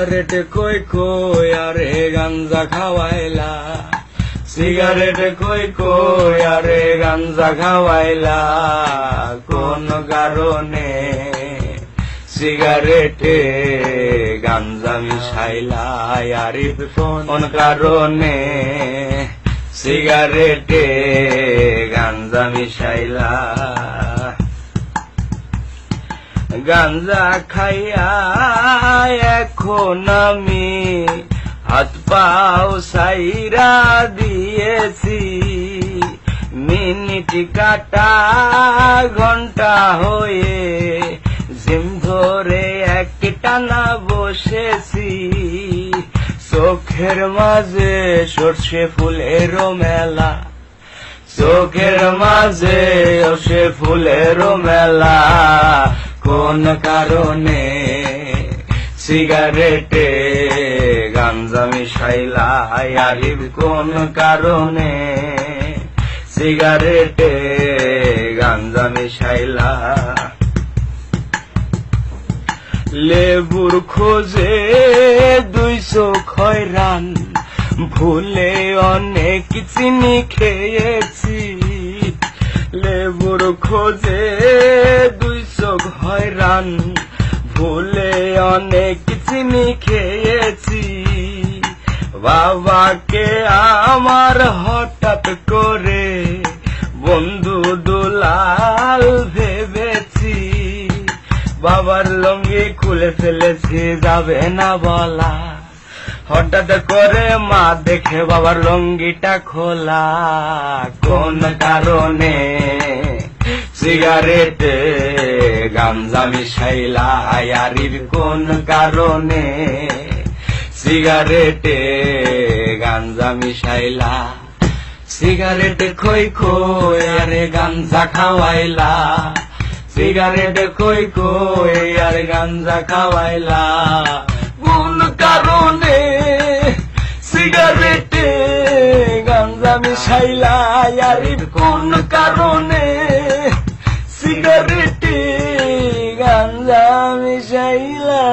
Cigarette কই কই আরে গাঞ্জা খাওয়াইলা, সিগারেট কই কই আরে গাঞ্জা খাওয়াইলা, কোন কারণে সিগারেটে গাঞ্জা মিশাইলা, আরিফ কোন কারণে সিগারেটে গাঞ্জা মিশাইলা। গাঞ্জা খাইয়া এখন আমি হাত পাও সাইরা দিয়েছি, মিনিট কাটা ঘন্টা হয়ে জিম ধরে এক টানা বসেছি, চোখের মাঝে সর্ষে ফুলেরও মেলা, চোখের মাঝে সর্ষে ফুলেরও মেলা, কোন কারণে সিগারেটে গাঞ্জা মিশাইলা, আরিফ কোন কারণে সিগারেটে গাঞ্জা মিশাইলা। লেবুর খোঁজে 200 খয়রান, ভুলে অনেক চিনি খেয়েছি, লেবুর খোঁজে 200 খয়রান, ভুলে অনেক চিনি খেয়েছি, বাবাকে আমার হঠাৎ করে বন্ধু দুলাল ভেবেছি, বাবার লুঙ্গি খুলে ফেলেছি যাবে না বলা, হঠাৎ করে মা দেখে বাবার লুঙ্গিটা খোলা, কোন কারণে সিগারেটে গাঞ্জা মিশাইলা, আরিফ কোন কারণে সিগারেটে গাঞ্জা মিশাইলা। সিগারেট খই খই আরে গাঞ্জা খাওয়াইলা, সিগারেট খই খই আর গাঞ্জা খাওয়াইলা, কোন কারণে সিগারেটে গাঞ্জা মিশাইলা, আরিফ কোন কারণে সিগারেটে গাঞ্জা মিশাইলা।